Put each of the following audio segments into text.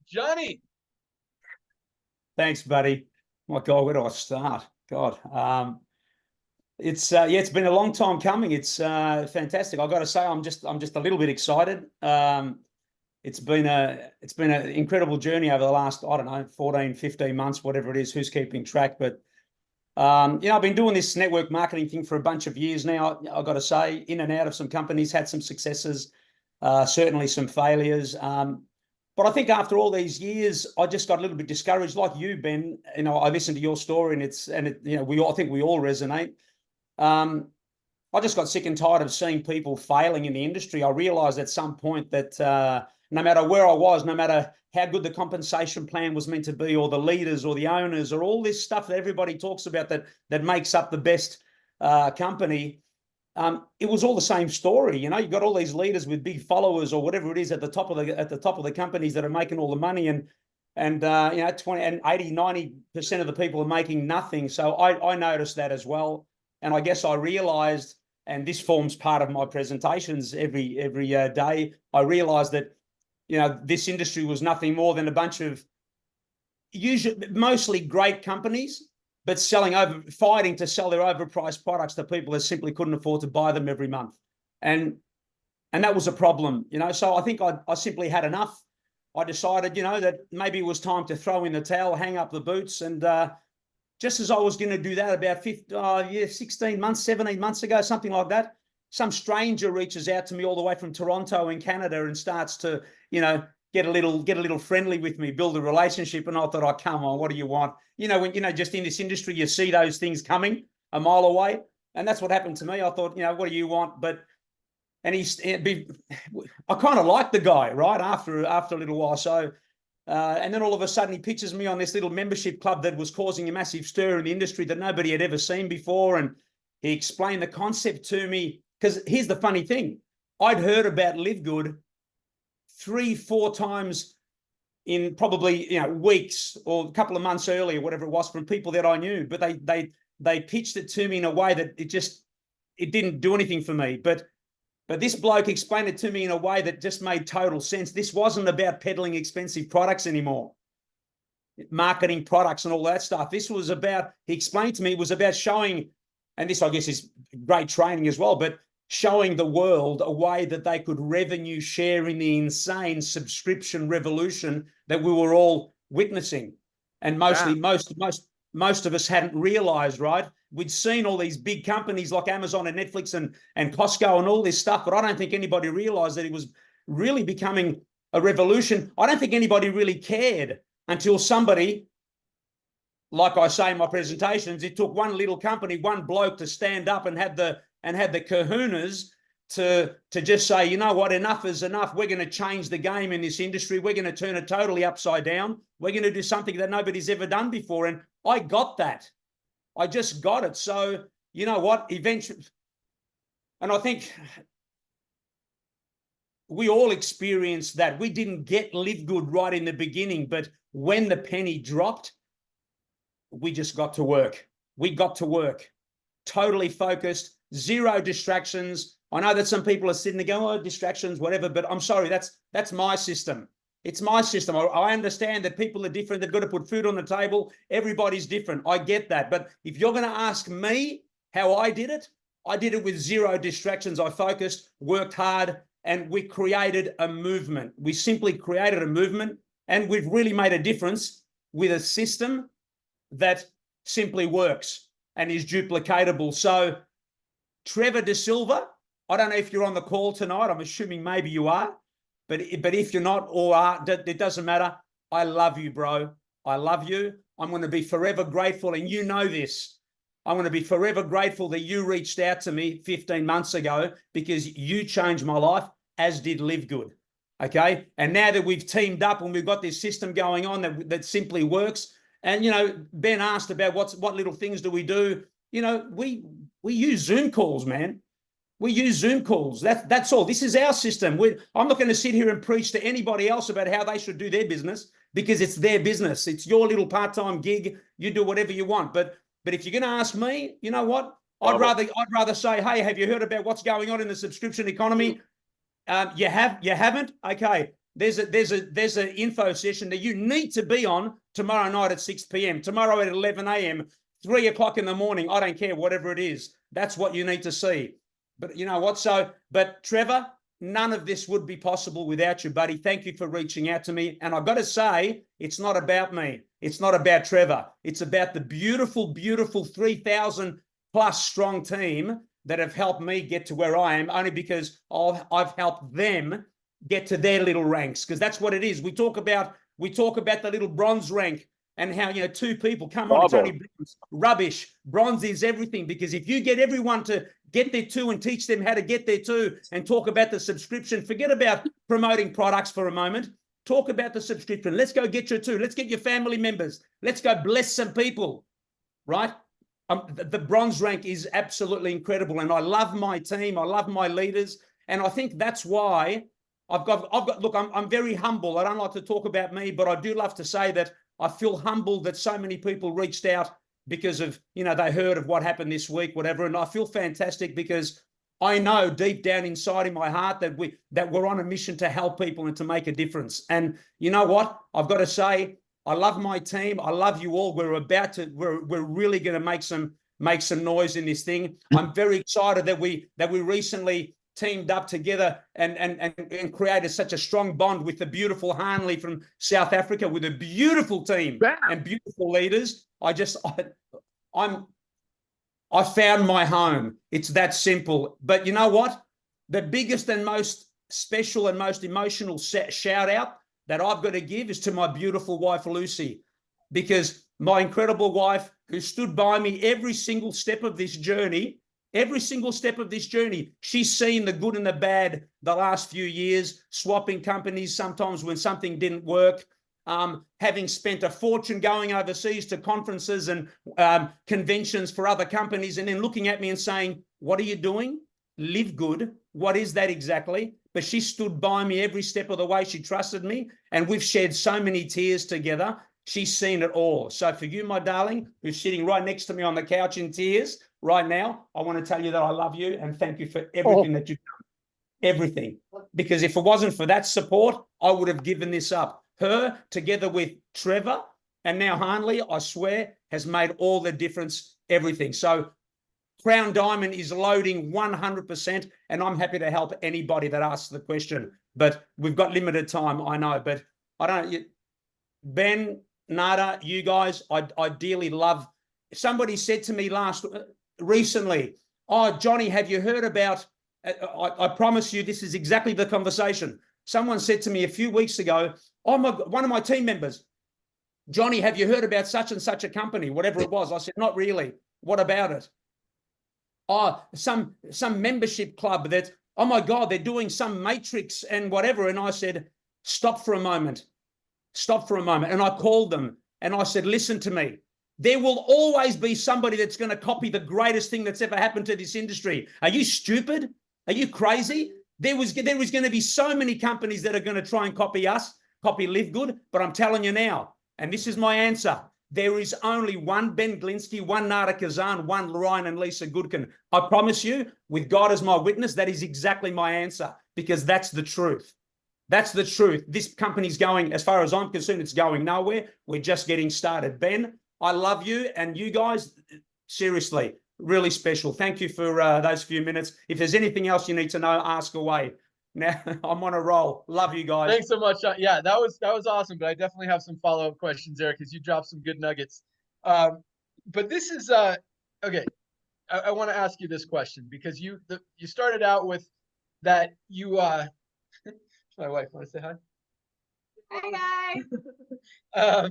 Johnny. Thanks, buddy. My God, where do I start? God, it's been a long time coming. It's fantastic. I've got to say, I'm just a little bit excited. It's been an incredible journey over the last, I don't know, 14, 15 months, whatever it is. Who's keeping track? But I've been doing this network marketing thing for a bunch of years now. I've got to say, in and out of some companies, had some successes, certainly some failures. But I think after all these years, I just got a little bit discouraged, like you, Ben. I listened to your story, and I think we all resonate. I just got sick and tired of seeing people failing in the industry. I realized at some point that no matter where I was, no matter how good the compensation plan was meant to be, or the leaders or the owners, or all this stuff that everybody talks about that makes up the best company, it was all the same story. You got all these leaders with big followers or whatever it is at the top of the companies that are making all the money, and 20 and 80-90% of the people are making nothing. So I noticed that as well, and I guess I realized, and this forms part of my presentations every day, I realized that this industry was nothing more than a bunch of mostly great companies, but fighting to sell their overpriced products to people that simply couldn't afford to buy them every month. And that was a problem, So I think I simply had enough. I decided, that maybe it was time to throw in the towel, hang up the boots. And just as I was going to do that about 16 months, 17 months ago, something like that, some stranger reaches out to me all the way from Toronto in Canada and starts to, get a little friendly with me, build a relationship. And I thought, oh, come on, what do you want? When just in this industry, you see those things coming a mile away. And that's what happened to me. I thought, what do you want? I kind of liked the guy, right? After a little while. So, and then all of a sudden he pitches me on this little membership club that was causing a massive stir in the industry that nobody had ever seen before. And he explained the concept to me, because here's the funny thing. I'd heard about LiveGood 3-4 times in probably weeks or a couple of months earlier, whatever it was, from people that I knew. But they pitched it to me in a way that it didn't do anything for me. But this bloke explained it to me in a way that just made total sense. This wasn't about peddling expensive products anymore, marketing products and all that stuff. This was about, he explained to me, it was about showing, and this I guess is great training as well, but showing the world a way that they could revenue share in the insane subscription revolution that we were all witnessing. And most of us hadn't realized, right? We'd seen all these big companies like Amazon and Netflix and Costco and all this stuff, but I don't think anybody realized that it was really becoming a revolution. I don't think anybody really cared until somebody, like I say in my presentations, it took one little company, one bloke to stand up and had the kahunas to just say, you know what, enough is enough. We're going to change the game in this industry. We're going to turn it totally upside down. We're going to do something that nobody's ever done before. And I got that. I just got it. So, you know what, eventually, and I think we all experienced that. We didn't get LiveGood right in the beginning, but when the penny dropped, we just got to work. We got to work, totally focused, zero distractions. I know that some people are sitting there going, oh, distractions, whatever, but I'm sorry, that's my system. It's my system. I understand that people are different. They've got to put food on the table. Everybody's different. I get that. But if you're going to ask me how I did it with zero distractions. I focused, worked hard, and we created a movement. We simply created a movement, and we've really made a difference with a system that simply works and is duplicatable. So Trevor De Silva, I don't know if you're on the call tonight. I'm assuming maybe you are, but if you're not or are, it doesn't matter. I love you, bro. I love you. I'm going to be forever grateful, and you know this. I'm going to be forever grateful that you reached out to me 15 months ago, because you changed my life, as did LiveGood. Okay. And now that we've teamed up and we've got this system going on that simply works. And, Ben asked about what little things do we do? We use Zoom calls, man. We use Zoom calls. That's all. This is our system. I'm not going to sit here and preach to anybody else about how they should do their business, because it's their business. It's your little part-time gig. You do whatever you want. But if you're going to ask me, you know what? I'd rather say, hey, have you heard about what's going on in the subscription economy? You haven't? Okay. there's an info session that you need to be on tomorrow night at 6 p.m., tomorrow at 11 a.m., 3 o'clock in the morning. I don't care, whatever it is. That's what you need to see. But you know what? But Trevor, none of this would be possible without you, buddy. Thank you for reaching out to me. And I've got to say, it's not about me. It's not about Trevor. It's about the beautiful, beautiful 3,000 plus strong team that have helped me get to where I am, only because I've helped them get to their little ranks, because that's what it is. We talk about the little bronze rank and how, you know, 2 people, come on, it's only bronze. Rubbish. Bronze is everything, because if you get everyone to get there too and teach them how to get there too and talk about the subscription, forget about promoting products for a moment. Talk about the subscription. Let's go get your 2. Let's get your family members. Let's go bless some people, right? The bronze rank is absolutely incredible, and I love my team. I love my leaders, and I think that's why I've got. Look, I'm very humble. I don't like to talk about me, but I do love to say that I feel humbled that so many people reached out because of, you know, they heard of what happened this week, whatever, and I feel fantastic because I know deep down inside in my heart that we're on a mission to help people and to make a difference. And you know what? I've got to say, I love my team. I love you all. We're really going to make some noise in this thing. I'm very excited that we recently teamed up together and created such a strong bond with the beautiful Hanley from South Africa, with a beautiful team and beautiful leaders. I found my home. It's that simple. But you know what? The biggest and most special and most emotional shout out that I've got to give is to my beautiful wife, Lucy, because my incredible wife, who stood by me every single step of this journey, she's seen the good and the bad the last few years, swapping companies sometimes when something didn't work, having spent a fortune going overseas to conferences and conventions for other companies, and then looking at me and saying, what are you doing? LiveGood. What is that exactly? But she stood by me every step of the way. She trusted me, and we've shed so many tears together. She's seen it all. So for you, my darling, who's sitting right next to me on the couch in tears right now, I want to tell you that I love you and thank you for everything that you've done. Everything. Because if it wasn't for that support, I would have given this up. Her, together with Trevor and now Hanley, I swear, has made all the difference, everything. So Crown Diamond is loading 100%, and I'm happy to help anybody that asks the question. But we've got limited time, I know. But I don't... Ben, Nada, you guys, I dearly love... Somebody said to me recently, oh, Johnny, have you heard about... I promise you this is exactly the conversation. Someone said to me a few weeks ago, oh, one of my team members, Johnny, have you heard about such and such a company, whatever it was? I said, not really. What about it? Oh, some membership club that, oh my God, they're doing some matrix and whatever. And I said, stop for a moment. And I called them and I said, listen to me. There will always be somebody that's going to copy the greatest thing that's ever happened to this industry. Are you stupid? Are you crazy? There was going to be so many companies that are going to try and copy us, copy LiveGood. But I'm telling you now, and this is my answer, there is only one Ben Glinsky, one Nada Kazan, one Ryan and Lisa Goodkin. I promise you, with God as my witness, that is exactly my answer, because that's the truth. That's the truth. This company's going, as far as I'm concerned, it's going nowhere. We're just getting started. Ben, I love you, and you guys, seriously, really special. Thank you for those few minutes. If there's anything else you need to know, ask away. Now, I'm on a roll. Love you guys. Thanks so much, John. Yeah, that was awesome, but I definitely have some follow-up questions there because you dropped some good nuggets. But this is okay. I want to ask you this question because you started out with that you my wife want to say hi? Hi guys.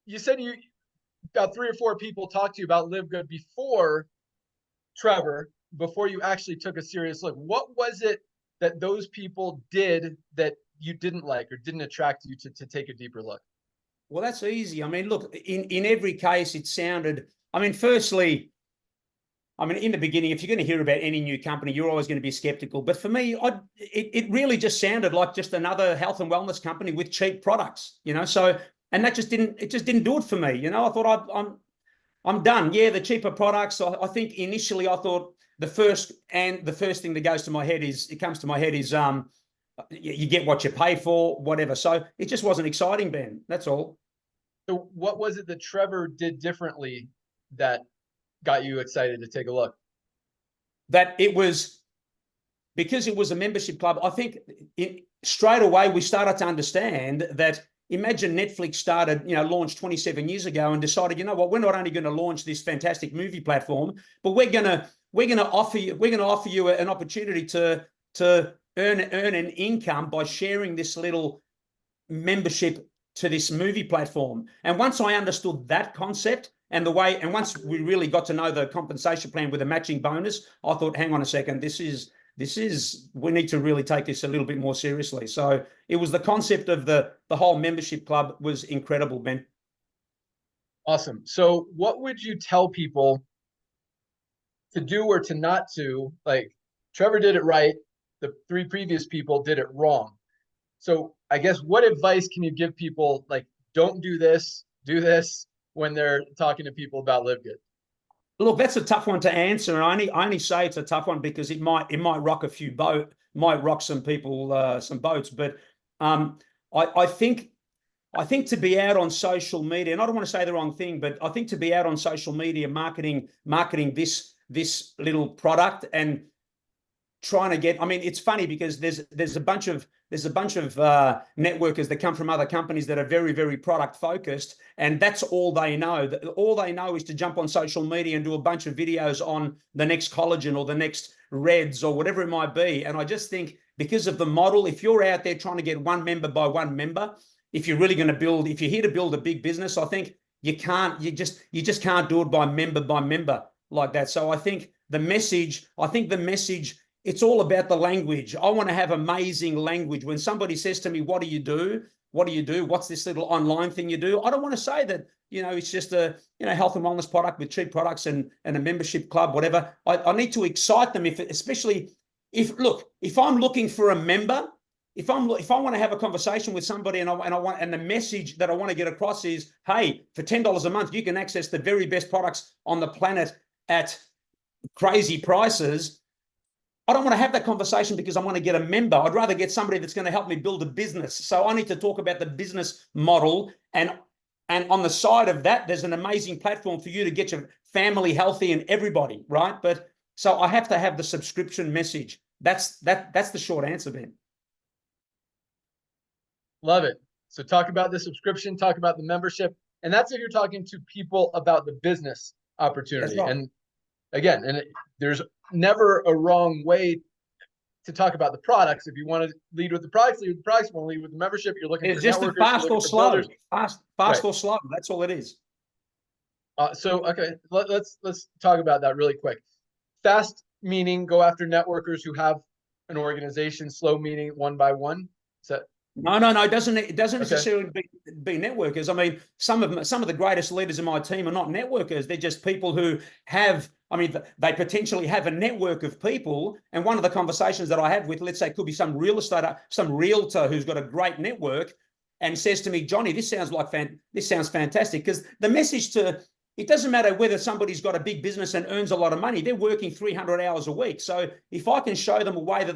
You said you about 3 or 4 people talked to you about LiveGood before Trevor, before you actually took a serious look. What was it that those people did that you didn't like or didn't attract you to take a deeper look? Well, that's easy. I mean, look, in every case, it sounded, I mean, firstly, I mean, in the beginning, if you're going to hear about any new company, you're always going to be skeptical. But for me, it really just sounded like just another health and wellness company with cheap products, you know. So, and that just didn't do it for me, you know. I thought I'm done. Yeah, the cheaper products. I think initially I thought the first thing that comes to my head is you get what you pay for, whatever. So it just wasn't exciting, Ben. That's all. So what was it that Trevor did differently that got you excited to take a look? That it was because it was a membership club. I think straight away we started to understand that. Imagine Netflix started, launched 27 years ago and decided, you know what, we're not only going to launch this fantastic movie platform, but we're going to offer you an opportunity to earn an income by sharing this little membership to this movie platform. And once I understood that concept and once we really got to know the compensation plan with a matching bonus, I thought, hang on a second, we need to really take this a little bit more seriously. So it was the concept of the whole membership club was incredible, Ben. Awesome. So what would you tell people to do or to not do? Like Trevor did it right. The 3 previous people did it wrong. So I guess what advice can you give people? Like, don't do this, do this when they're talking to people about LiveGood? Look, that's a tough one to answer. And I only say it's a tough one because it might rock some people, some boats. But I think to be out on social media, and I don't want to say the wrong thing, but I think to be out on social media marketing this little product and trying to get, I mean, it's funny because there's a bunch of networkers that come from other companies that are very, very product focused, and that's all they know. All they know is to jump on social media and do a bunch of videos on the next collagen or the next Reds or whatever it might be. And I just think because of the model, if you're out there trying to get one member by one member, if you're here to build a big business, I think you just can't do it by member like that. So I think the message, it's all about the language. I want to have amazing language. When somebody says to me, what do you do? What's this little online thing you do? I don't want to say that, it's just a, health and wellness product with cheap products and a membership club, whatever. I need to excite them especially if I'm looking for a member, if I want to have a conversation with somebody and the message that I want to get across is, hey, for $10 a month, you can access the very best products on the planet at crazy prices. I don't want to have that conversation because I want to get a member. I'd rather get somebody that's going to help me build a business. So I need to talk about the business model. And on the side of that, there's an amazing platform for you to get your family healthy and everybody, right? But so I have to have the subscription message. That's the short answer, Ben. Love it. So talk about the subscription, talk about the membership. And that's if you're talking to people about the business opportunity. Right. And again, there's never a wrong way to talk about the products. If you want to lead with the products, lead with the products. If you want to lead with the membership, you're looking it's for just networkers, a fast or slow. Builders. Fast Right. or slow. That's all it is. So okay, let's talk about that really quick. Fast meaning go after networkers who have an organization. Slow meaning one by one. Is that? No. It doesn't necessarily be networkers. I mean, some of the greatest leaders in my team are not networkers. They're just people who have. I mean, they potentially have a network of people. And one of the conversations that I have with, let's say, could be some realtor who's got a great network, and says to me, Johnny, this sounds fantastic, because the message to. It doesn't matter whether somebody's got a big business and earns a lot of money. They're working 300 hours a week. So if I can show them a way that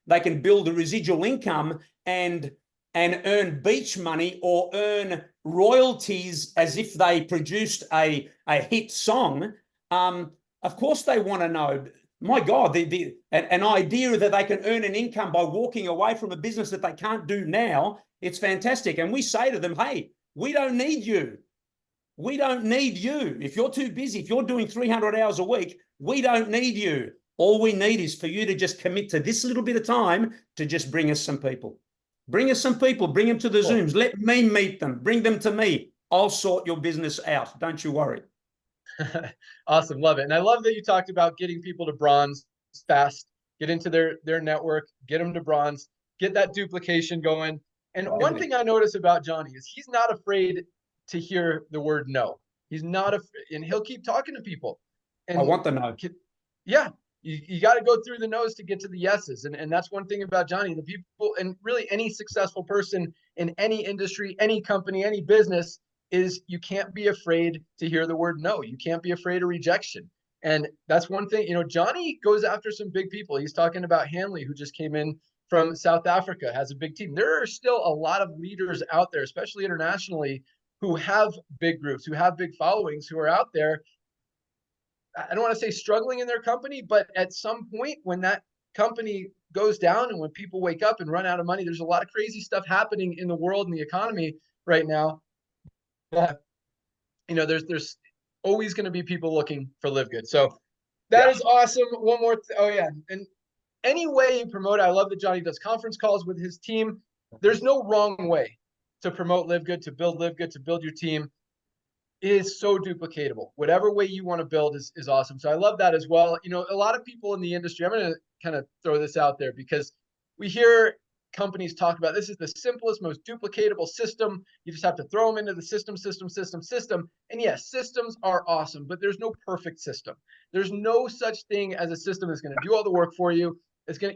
they can build a residual income and earn beach money or earn royalties as if they produced a hit song, of course they want to know. My God, an idea that they can earn an income by walking away from a business that they can't do now, it's fantastic. And we say to them, hey, we don't need you. We don't need you. If you're too busy, if you're doing 300 hours a week, we don't need you. All we need is for you to just commit to this little bit of time to just bring us some people. Bring us some people. Bring them to the Zooms. Let me meet them. Bring them to me. I'll sort your business out. Don't you worry. Awesome. Love it. And I love that you talked about getting people to bronze fast, get into their network, get them to bronze, get that duplication going. And one thing I notice about Johnny is he's not afraid to hear the word no. He's not and he'll keep talking to people. And I want the no. Yeah. You got to go through the no's to get to the yeses. And that's one thing about Johnny. The people, and really any successful person in any industry, any company, any business, is you can't be afraid to hear the word no. You can't be afraid of rejection. And that's one thing, Johnny goes after some big people. He's talking about Hanley, who just came in from South Africa has a big team. There are still a lot of leaders out there, especially internationally, who have big groups, who have big followings, who are out there. I don't want to say struggling in their company, but at some point when that company goes down and when people wake up and run out of money, there's a lot of crazy stuff happening in the world and the economy right now. You know, there's always going to be people looking for LiveGood. So that is awesome. One more. Oh yeah. And any way you promote it, I love that Johnny does conference calls with his team. There's no wrong way to promote LiveGood, to build LiveGood, to build your team. It is so duplicatable. Whatever way you want to build is awesome. So I love that as well. You know, a lot of people in the industry, I'm going to kind of throw this out there because we hear companies talk about this is the simplest, most duplicatable system. You just have to throw them into the system. And yes, systems are awesome, but there's no perfect system. There's no such thing as a system that's going to do all the work for you.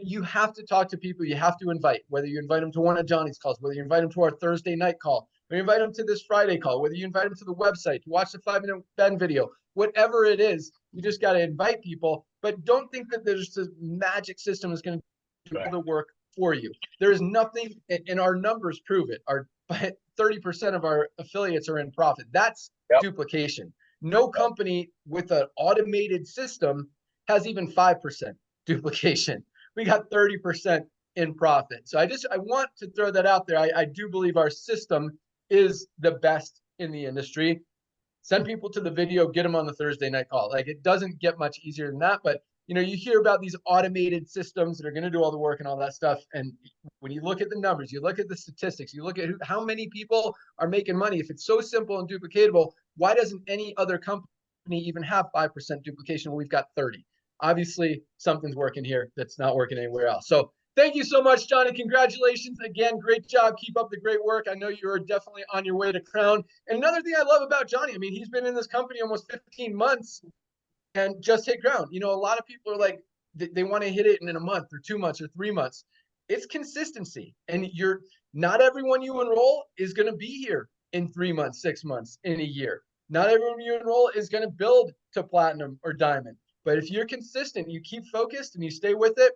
You have to talk to people. You have to invite, whether you invite them to one of Johnny's calls, whether you invite them to our Thursday night call, whether you invite them to this Friday call, whether you invite them to the website to watch the 5-minute Ben video, whatever it is, you just got to invite people. But don't think that there's this magic system that's going to do all the work for you. There is nothing, and our numbers prove it. Our 30% of our affiliates are in profit. That's duplication. No company with an automated system has even 5% duplication. We got 30% in profit. So I want to throw that out there. I do believe our system is the best in the industry. Send people to the video, get them on the Thursday night call. Like, it doesn't get much easier than that. But you know, you hear about these automated systems that are going to do all the work and all that stuff. And when you look at the numbers, you look at the statistics, you look at how many people are making money. If it's so simple and duplicatable, why doesn't any other company even have 5% duplication when we've got 30? Obviously, something's working here that's not working anywhere else. So thank you so much, Johnny. Congratulations again. Great job. Keep up the great work. I know you are definitely on your way to crown. And another thing I love about Johnny, I mean, he's been in this company almost 15 months. And just hit ground. You know, a lot of people are like, they want to hit it in a month or 2 months or 3 months. It's consistency. And not everyone you enroll is going to be here in 3 months, 6 months, in a year. Not everyone you enroll is going to build to platinum or diamond. But if you're consistent, you keep focused and you stay with it,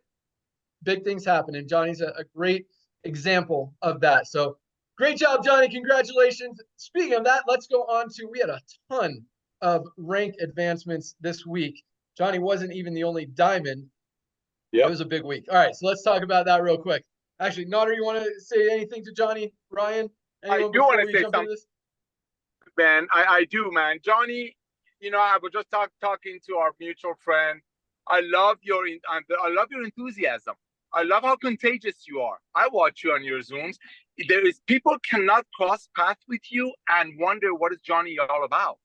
big things happen. And Johnny's a great example of that. So great job, Johnny. Congratulations. Speaking of that, let's go on to, we had a ton of rank advancements this week. Johnny wasn't even the only diamond. It was a big week. All right, so let's talk about that real quick. Actually, Nader, you want to say anything to Johnny, Ryan? I do want to say something, Ben. I do, man. Johnny, you know, I was just talking to our mutual friend. I love your enthusiasm. I love how contagious you are. I watch you on your Zooms. People cannot cross paths with you and wonder what is Johnny all about.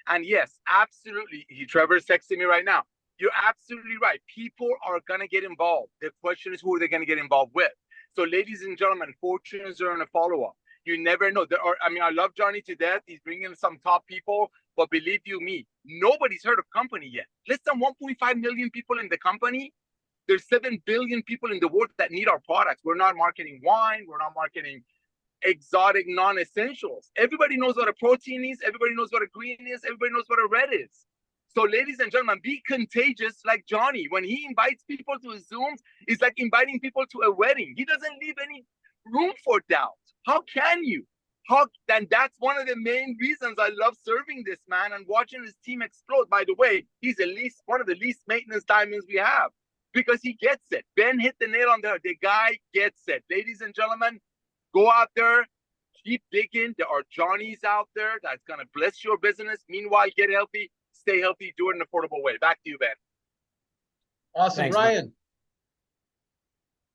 And yes, absolutely. Trevor's texting me right now. You're absolutely right. People are going to get involved. The question is, who are they going to get involved with? So, ladies and gentlemen, fortunes are in a follow-up. You never know. I love Johnny to death. He's bringing some top people. But believe you me, nobody's heard of company yet. Less than 1.5 million people in the company. There's 7 billion people in the world that need our products. We're not marketing wine. We're not marketing exotic non-essentials. Everybody knows what a protein is. Everybody knows what a green is. Everybody knows what a red is. So, ladies and gentlemen, be contagious like Johnny. When he invites people to his Zooms, it's like inviting people to a wedding. He doesn't leave any room for doubt. How can you? Then that's one of the main reasons I love serving this man and watching his team explode. By the way, he's one of the least maintenance diamonds we have because he gets it. Ben hit the nail on the head. The guy gets it. Ladies and gentlemen, go out there, keep digging. There are Johnnies out there that's going to bless your business. Meanwhile, get healthy, stay healthy, do it in an affordable way. Back to you, Ben. Awesome. Thanks, Ryan. Man.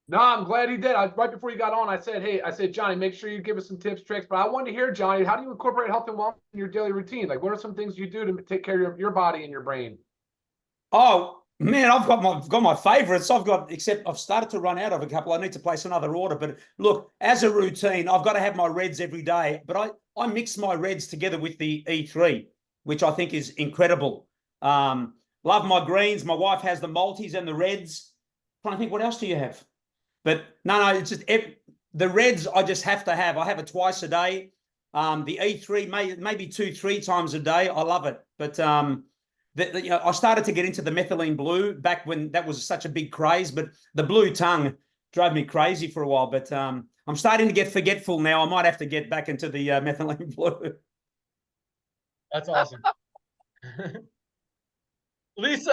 No, I'm glad he did. Right before you got on, I said, Johnny, make sure you give us some tips, tricks. But I wanted to hear, Johnny, how do you incorporate health and wellness in your daily routine? Like, what are some things you do to take care of your body and your brain? Oh, man, I've got my favorites. Except I've started to run out of a couple. I need to place another order. But look, as a routine, I've got to have my reds every day. But I mix my reds together with the E3, which I think is incredible. Love my greens. My wife has the multis and the reds. I'm trying to think, what else do you have? But no, it's just the reds I just have to have. I have it twice a day. The E3 maybe 2-3 times a day. I love it. But I started to get into the methylene blue back when that was such a big craze. But the blue tongue, drove me crazy for a while. But I'm starting to get forgetful now. I might have to get back into the methylene blue. That's awesome. Lisa.